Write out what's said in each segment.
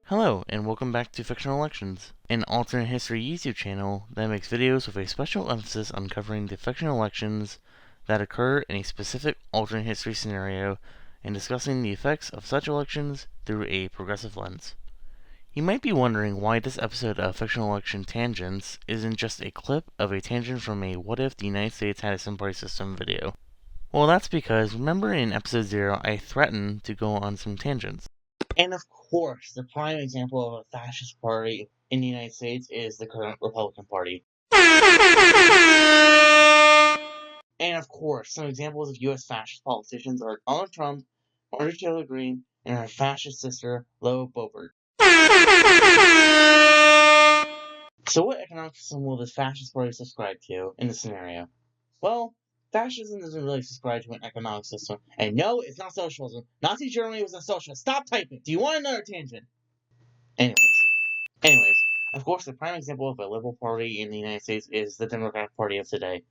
Hello, and welcome back to Fictional Elections, an alternate history YouTube channel that makes videos with a special emphasis on covering the fictional elections that occur in a specific alternate history scenario and discussing the effects of such elections through a progressive lens. You might be wondering why this episode of Fictional Election Tangents isn't just a clip of a tangent from a What If the United States Had a Simple System video. Well, that's because, remember in episode 0, I threatened to go on some tangents. And of course, the prime example of a fascist party in the United States is the current Republican Party. And of course, some examples of U.S. fascist politicians are Donald Trump, Marjorie Taylor Greene, and her fascist sister, Lo Boebert. So what economic system will this fascist party subscribe to in this scenario? Well, fascism doesn't really subscribe to an economic system. And no, it's not socialism. Nazi Germany was a socialist. Stop typing! Do you want another tangent? Anyways, of course, the prime example of a liberal party in the United States is the Democratic Party of today.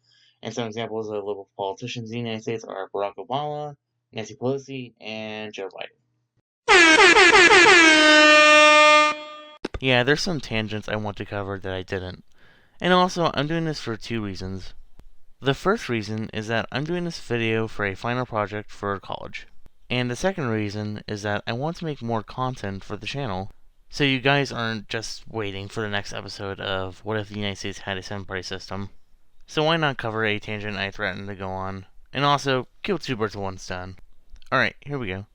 And some examples of liberal politicians in the United States are Barack Obama, Nancy Pelosi, and Joe Biden. Yeah, there's some tangents I want to cover that I didn't. And also, I'm doing this for two reasons. The first reason is that I'm doing this video for a final project for college. And the second reason is that I want to make more content for the channel, so you guys aren't just waiting for the next episode of What If the United States Had a Seven-Party System. So why not cover a tangent I threatened to go on, and also kill two birds with one stone. Alright, here we go.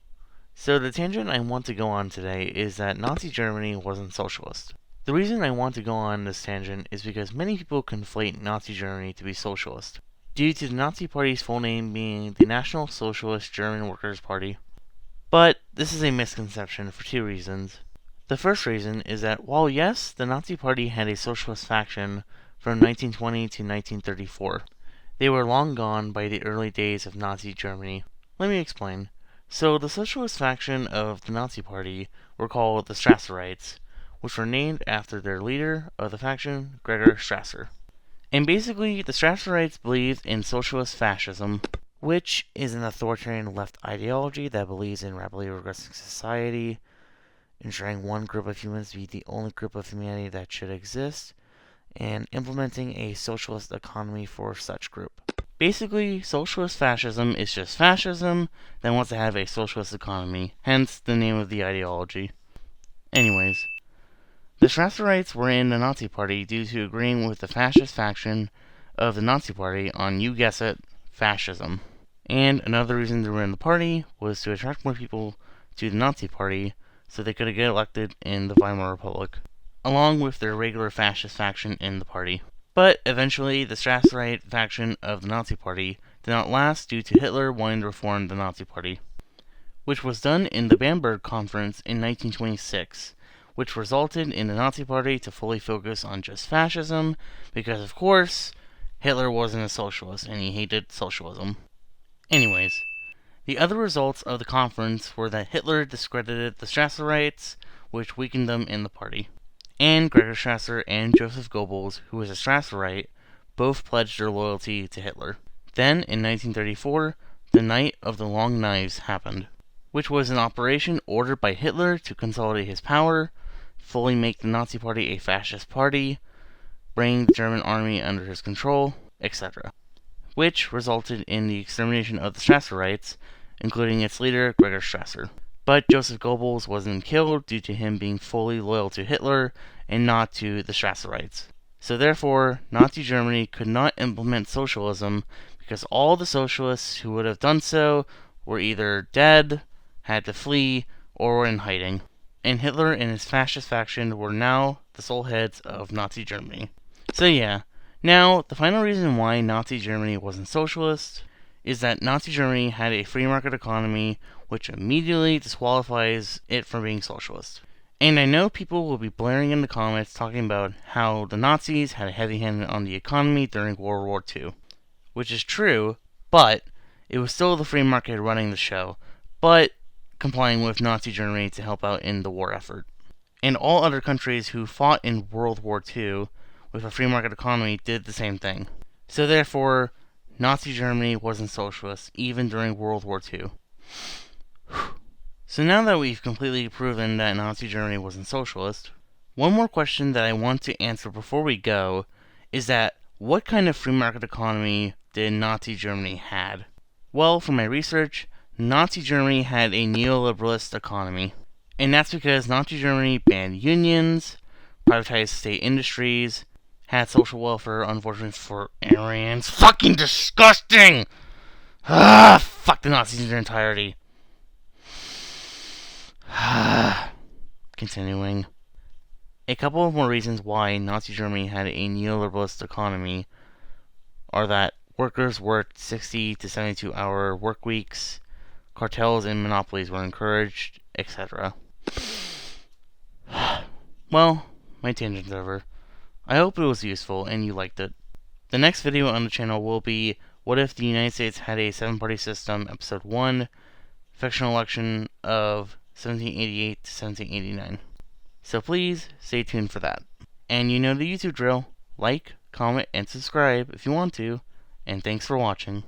So the tangent I want to go on today is that Nazi Germany wasn't socialist. The reason I want to go on this tangent is because many people conflate Nazi Germany to be socialist, due to the Nazi Party's full name being the National Socialist German Workers' Party. But this is a misconception for two reasons. The first reason is that while yes, the Nazi Party had a socialist faction from 1920 to 1934, they were long gone by the early days of Nazi Germany. Let me explain. So the socialist faction of the Nazi Party were called the Strasserites, which were named after their leader of the faction, Gregor Strasser. And basically, the Strasserites believed in socialist fascism, which is an authoritarian left ideology that believes in rapidly regressing society, ensuring one group of humans to be the only group of humanity that should exist, and implementing a socialist economy for such group. Basically, socialist fascism is just fascism that wants to have a socialist economy, hence the name of the ideology. Anyways, the Strasserites were in the Nazi Party due to agreeing with the fascist faction of the Nazi Party on, you guess it, fascism. And another reason they were in the party was to attract more people to the Nazi Party so they could get elected in the Weimar Republic, along with their regular fascist faction in the party. But eventually, the Strasserite faction of the Nazi Party did not last due to Hitler wanting to reform the Nazi Party, which was done in the Bamberg Conference in 1926, which resulted in the Nazi Party to fully focus on just fascism, because of course, Hitler wasn't a socialist and he hated socialism. Anyways, the other results of the conference were that Hitler discredited the Strasserites, which weakened them in the party. And Gregor Strasser and Joseph Goebbels, who was a Strasserite, both pledged their loyalty to Hitler. Then, in 1934, the Night of the Long Knives happened, which was an operation ordered by Hitler to consolidate his power, fully make the Nazi Party a fascist party, bring the German army under his control, etc., which resulted in the extermination of the Strasserites, including its leader, Gregor Strasser. But Joseph Goebbels wasn't killed due to him being fully loyal to Hitler and not to the Strasserites. So therefore, Nazi Germany could not implement socialism because all the socialists who would have done so were either dead, had to flee, or were in hiding. And Hitler and his fascist faction were now the sole heads of Nazi Germany. So yeah, now the final reason why Nazi Germany wasn't socialist is that Nazi Germany had a free market economy, which immediately disqualifies it from being socialist. And I know people will be blaring in the comments talking about how the Nazis had a heavy hand on the economy during World War II, which is true, but it was still the free market running the show, but complying with Nazi Germany to help out in the war effort. And all other countries who fought in World War II with a free market economy did the same thing. So therefore, Nazi Germany wasn't socialist, even during World War II. So now that we've completely proven that Nazi Germany wasn't socialist, one more question that I want to answer before we go is that what kind of free market economy did Nazi Germany had? Well, from my research, Nazi Germany had a neoliberalist economy. And that's because Nazi Germany banned unions, privatized state industries, had social welfare, unfortunately for Aryans. Fucking disgusting! Fuck the Nazis in their entirety. Continuing. A couple of more reasons why Nazi Germany had a neoliberalist economy are that workers worked 60 to 72 hour work weeks, cartels and monopolies were encouraged, etc. Well, my tangent's over. I hope it was useful and you liked it. The next video on the channel will be What if the United States had a 7-party system, episode 1, fictional election of 1788 to 1789. So please stay tuned for that. And you know the YouTube drill. Like, comment, and subscribe if you want to. And thanks for watching.